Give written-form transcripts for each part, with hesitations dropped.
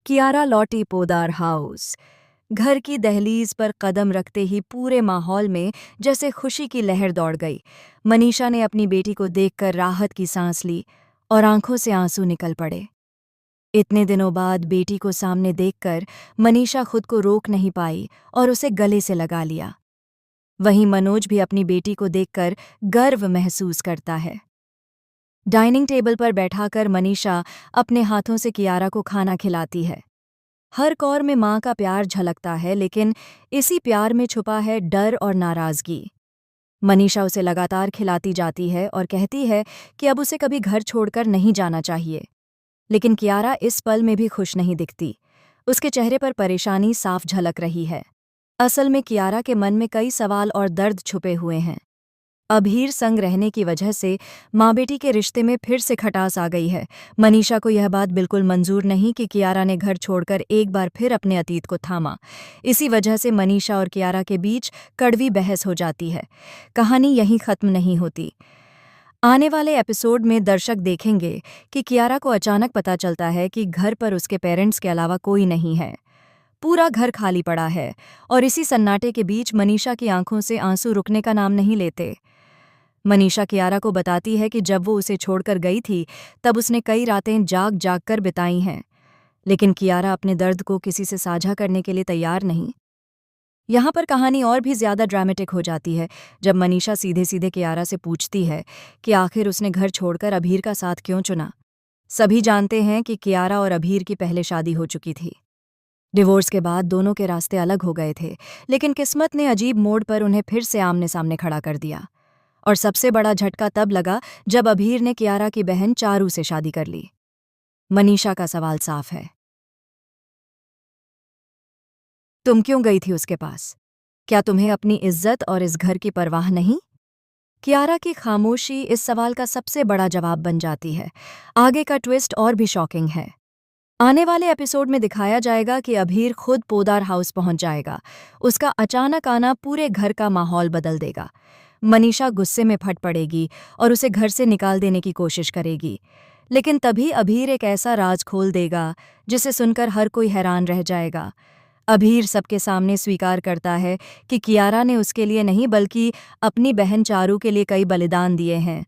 कियारा लौटी पोदार हाउस। घर की दहलीज पर कदम रखते ही पूरे माहौल में जैसे खुशी की लहर दौड़ गई। मनीषा ने अपनी बेटी को देखकर राहत की सांस ली और आंखों से आंसू निकल पड़े। इतने दिनों बाद बेटी को सामने देखकर मनीषा खुद को रोक नहीं पाई और उसे गले से लगा लिया। वहीं मनोज भी अपनी बेटी को देखकर गर्व महसूस करता है। डाइनिंग टेबल पर बैठाकर मनीषा अपने हाथों से कियारा को खाना खिलाती है। हर कौर में माँ का प्यार झलकता है, लेकिन इसी प्यार में छुपा है डर और नाराजगी। मनीषा उसे लगातार खिलाती जाती है और कहती है कि अब उसे कभी घर छोड़कर नहीं जाना चाहिए। लेकिन कियारा इस पल में भी खुश नहीं दिखती। उसके चेहरे पर परेशानी साफ झलक रही है। असल में कियारा के मन में कई सवाल और दर्द छुपे हुए हैं। अभीर संग रहने की वजह से माँ बेटी के रिश्ते में फिर से खटास आ गई है। मनीषा को यह बात बिल्कुल मंजूर नहीं कि कियारा ने घर छोड़कर एक बार फिर अपने अतीत को थामा। इसी वजह से मनीषा और कियारा के बीच कड़वी बहस हो जाती है। कहानी यहीं खत्म नहीं होती। आने वाले एपिसोड में दर्शक देखेंगे कि कियारा को अचानक पता चलता है कि घर पर उसके पेरेंट्स के अलावा कोई नहीं है। पूरा घर खाली पड़ा है और इसी सन्नाटे के बीच मनीषा की आंखों से आंसू रुकने का नाम नहीं लेते। मनीषा कियारा को बताती है कि जब वो उसे छोड़कर गई थी तब उसने कई रातें जाग जाग कर बिताई हैं। लेकिन कियारा अपने दर्द को किसी से साझा करने के लिए तैयार नहीं। यहाँ पर कहानी और भी ज्यादा ड्रामेटिक हो जाती है जब मनीषा सीधे सीधे कियारा से पूछती है कि आखिर उसने घर छोड़कर अभीर का साथ क्यों चुना। सभी जानते हैं कि कियारा और अभीर की पहले शादी हो चुकी थी। डिवोर्स के बाद दोनों के रास्ते अलग हो गए थे, लेकिन किस्मत ने अजीब मोड़ पर उन्हें फिर से आमने सामने खड़ा कर दिया। और सबसे बड़ा झटका तब लगा जब अभीर ने कियारा की बहन चारू से शादी कर ली। मनीषा का सवाल साफ है, तुम क्यों गई थी उसके पास? क्या तुम्हें अपनी इज्जत और इस घर की परवाह नहीं? कियारा की खामोशी इस सवाल का सबसे बड़ा जवाब बन जाती है। आगे का ट्विस्ट और भी शॉकिंग है। आने वाले एपिसोड में दिखाया जाएगा कि अभीर खुद पोदार हाउस पहुंच जाएगा। उसका अचानक आना पूरे घर का माहौल बदल देगा। मनीषा गुस्से में फट पड़ेगी और उसे घर से निकाल देने की कोशिश करेगी। लेकिन तभी अभीर एक ऐसा राज खोल देगा जिसे सुनकर हर कोई हैरान रह जाएगा। अभीर सबके सामने स्वीकार करता है कि कियारा ने उसके लिए नहीं बल्कि अपनी बहन चारू के लिए कई बलिदान दिए हैं।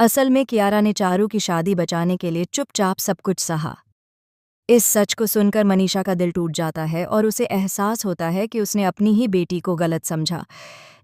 असल में कियारा ने चारू की शादी बचाने के लिए चुपचाप सब कुछ सहा। इस सच को सुनकर मनीषा का दिल टूट जाता है और उसे एहसास होता है कि उसने अपनी ही बेटी को गलत समझा।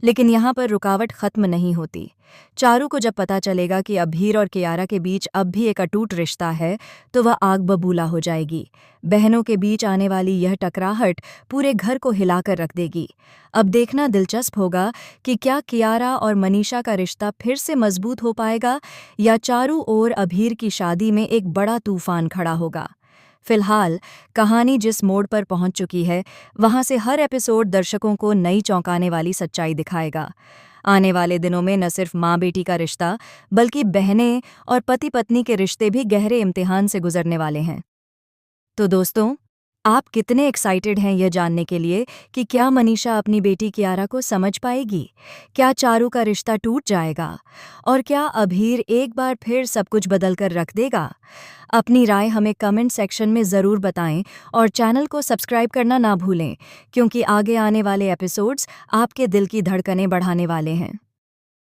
लेकिन यहाँ पर रुकावट खत्म नहीं होती। चारू को जब पता चलेगा कि अभीर और कियारा के बीच अब भी एक अटूट रिश्ता है तो वह आग बबूला हो जाएगी। बहनों के बीच आने वाली यह टकराहट पूरे घर को हिलाकर रख देगी। अब देखना दिलचस्प होगा कि क्या कियारा और मनीषा का रिश्ता फिर से मजबूत हो पाएगा या चारू और अभीर की शादी में एक बड़ा तूफान खड़ा होगा। फिलहाल कहानी जिस मोड़ पर पहुंच चुकी है, वहां से हर एपिसोड दर्शकों को नई चौंकाने वाली सच्चाई दिखाएगा। आने वाले दिनों में न सिर्फ माँ बेटी का रिश्ता बल्कि बहनें और पति पत्नी के रिश्ते भी गहरे इम्तिहान से गुजरने वाले हैं। तो दोस्तों, आप कितने एक्साइटेड हैं यह जानने के लिए कि क्या मनीषा अपनी बेटी कियारा को समझ पाएगी? क्या चारू का रिश्ता टूट जाएगा? और क्या अभीर एक बार फिर सब कुछ बदल कर रख देगा? अपनी राय हमें कमेंट सेक्शन में ज़रूर बताएं और चैनल को सब्सक्राइब करना ना भूलें, क्योंकि आगे आने वाले एपिसोड्स आपके दिल की धड़कनें बढ़ाने वाले हैं।